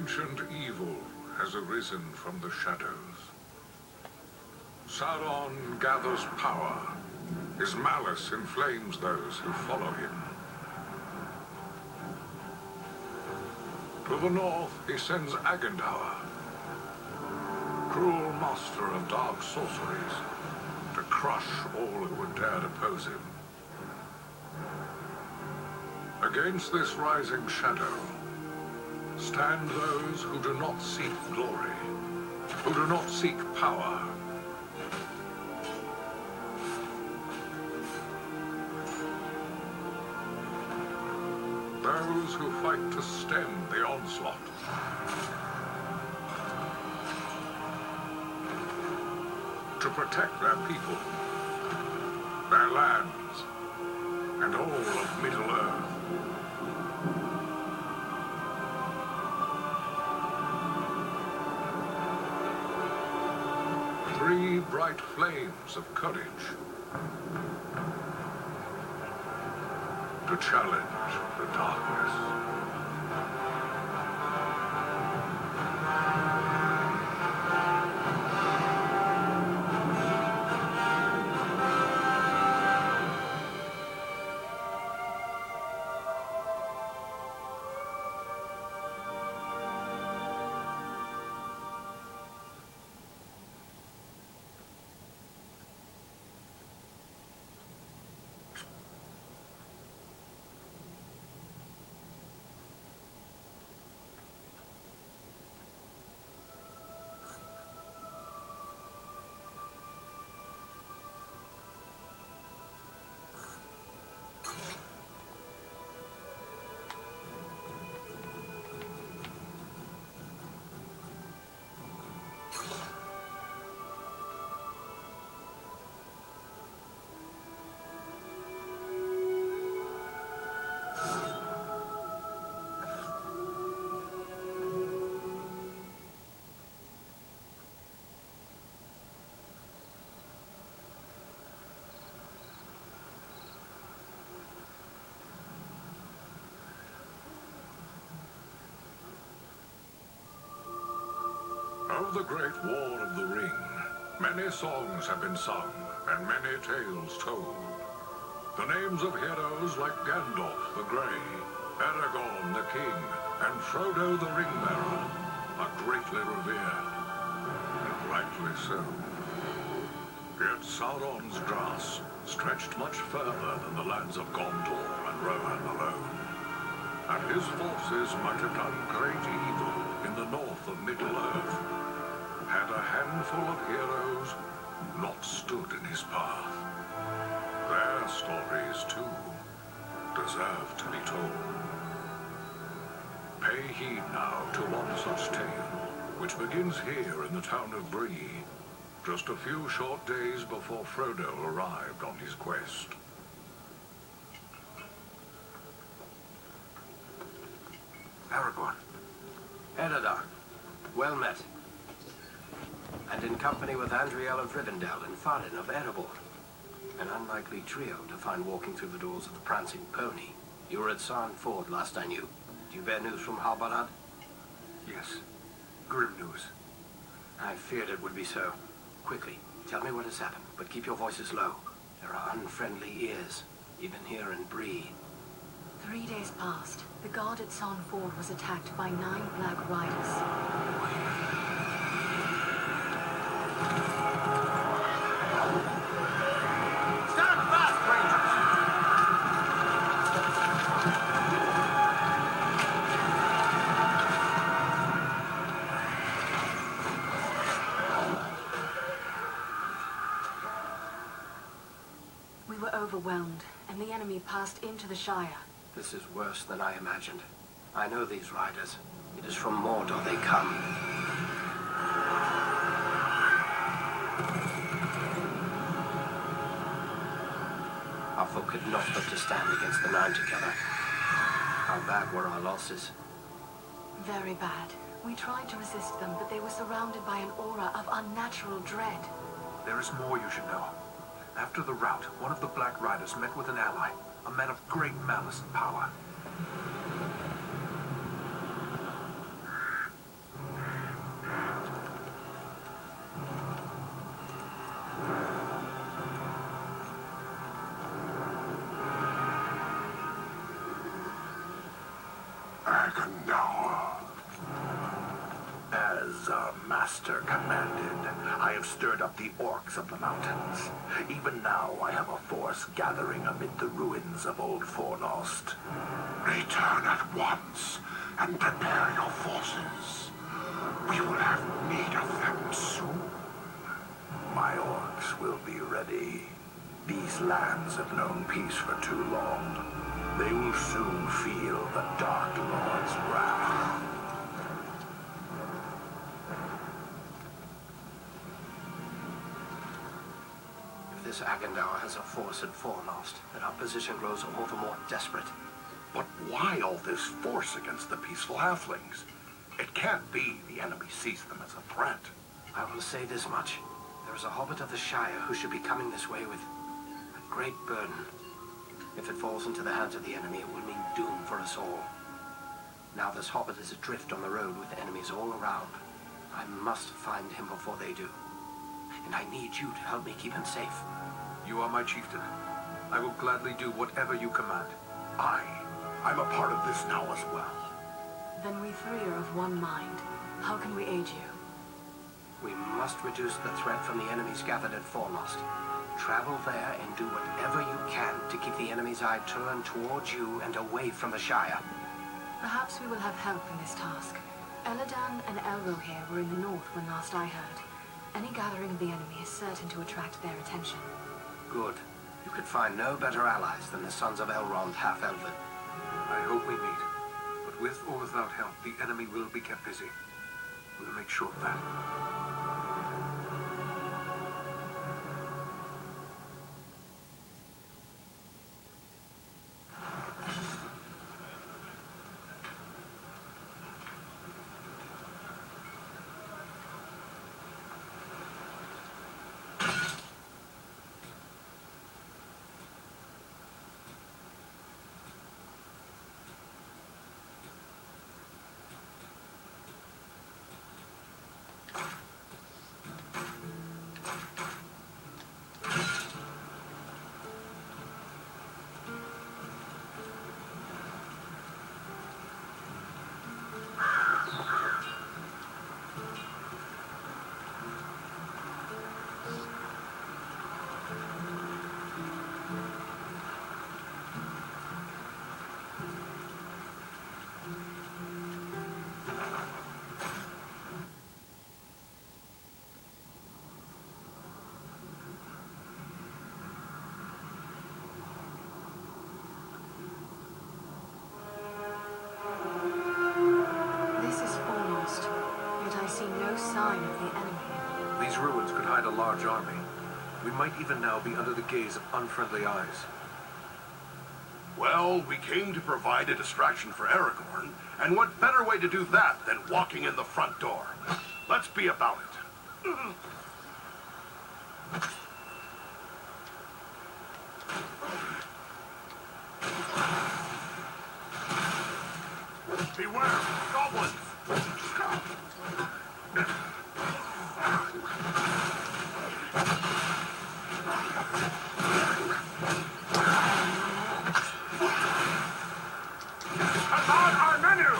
ancient evil has arisen from the shadows. Sauron gathers power. His malice inflames those who follow him. To the north, he sends Agandaur, cruel master of dark sorceries, to crush all who would dare to oppose him. Against this rising shadow stand those who do not seek glory, who do not seek power. Those who fight to stem the onslaught. To protect their people, their lands, and all of Middle-earth. Three bright flames of courage to challenge the darkness. Of the Great War of the Ring, many songs have been sung and many tales told. The names of heroes like Gandalf the Grey, Aragorn the King, and Frodo the Ringbearer are greatly revered, and rightly so. Yet Sauron's grasp stretched much further than the lands of Gondor and Rohan alone, and his forces might have done great evil in the north of Middle-earth, had a handful of heroes not stood in his path. Their stories, too, deserve to be told. Pay heed now to one such tale, which begins here in the town of Bree, just a few short days before Frodo arrived on his quest. Aragorn. Eredar, well met. And in company with Andriel of Rivendell and Farin of Erebor. An unlikely trio to find walking through the doors of the Prancing Pony. You were at Sarn Ford last I knew. Do you bear news from Halbarad? Yes. Grim news. I feared it would be so. Quickly, tell me what has happened, but keep your voices low. There are unfriendly ears, even here in Bree. 3 days passed. The guard at Sarn Ford was attacked by 9 Black Riders. Stand fast, Rangers! We were overwhelmed, and the enemy passed into the Shire. This is worse than I imagined. I know these riders. It is from Mordor they come. Our folk could not but to stand against the 9 together. How bad were our losses? Very bad. We tried to resist them, but they were surrounded by an aura of unnatural dread. There is more you should know. After the rout, one of the Black Riders met with an ally, a man of great malice and power. Agendaur. As our master commanded, I have stirred up the orcs of the mountains. Even now, I have a force gathering amid the ruins of Old Fornost. Return at once and prepare your forces. We will have need of them soon. My orcs will be ready. These lands have known peace for too long. They will soon feel the Dark Lord's wrath. If this Agendaur has a force at Fornost, then our position grows all the more desperate. But why all this force against the peaceful halflings? It can't be the enemy sees them as a threat. I will say this much. There is a hobbit of the Shire who should be coming this way with a great burden. If it falls into the hands of the enemy, it will mean doom for us all. Now this hobbit is adrift on the road with enemies all around. I must find him before they do. And I need you to help me keep him safe. You are my chieftain. I will gladly do whatever you command. I'm a part of this now as well. Then we three are of one mind. How can we aid you? We must reduce the threat from the enemies gathered at Fornost. Travel there and do whatever you can to keep the enemy's eye turned towards you and away from the Shire. Perhaps we will have help in this task. Eladan and Elrohir were in the north when last I heard. Any gathering of the enemy is certain to attract their attention. Good. You could find no better allies than the sons of Elrond half-elven. I hope we meet. But with or without help, the enemy will be kept busy. We'll make sure of that. sign of the enemy. These ruins could hide a large army. We might even now be under the gaze of unfriendly eyes. Well, we came to provide a distraction for Aragorn, and what better way to do that than walking in the front door? Let's be about it. Beware, goblins! Upon our menu!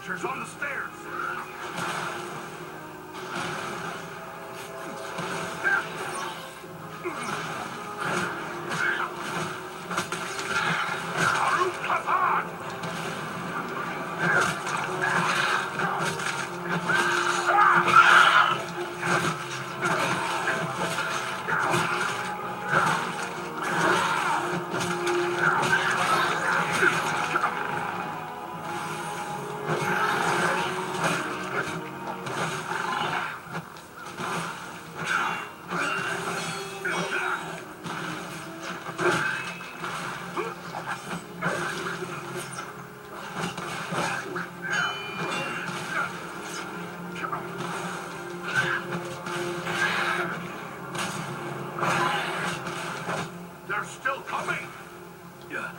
archers on the stairs! They're still coming! Yeah.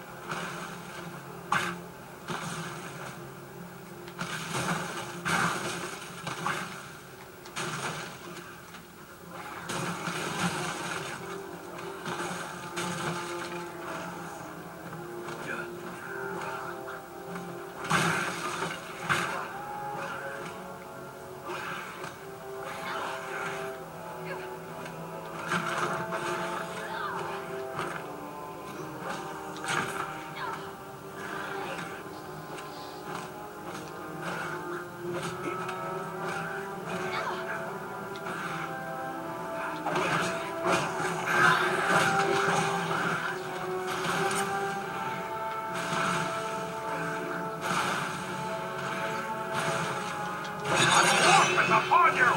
Upon you!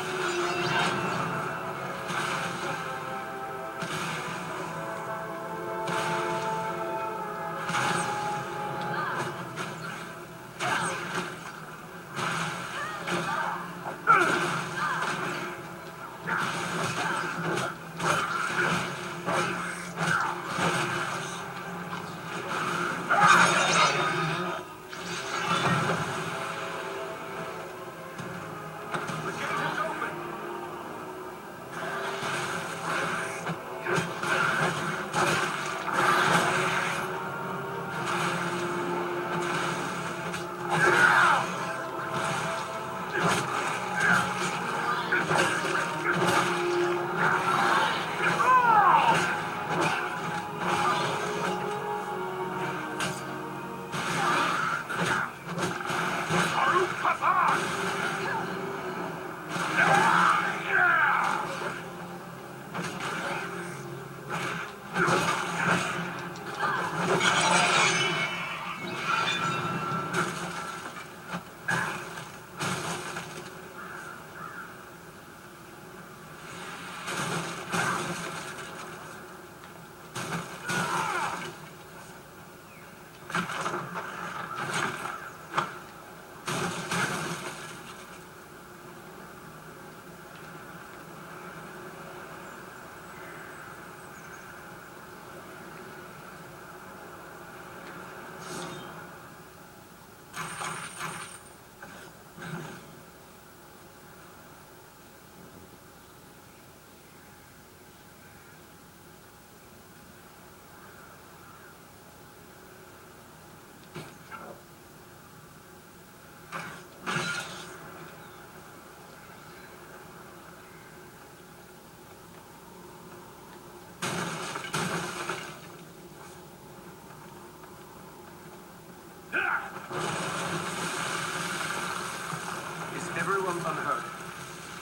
Unhurt.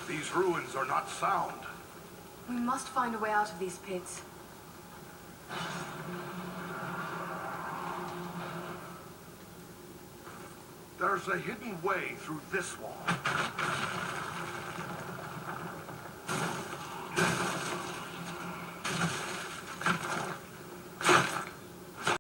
These ruins are not sound. We must find a way out of these pits. There's a hidden way through this wall.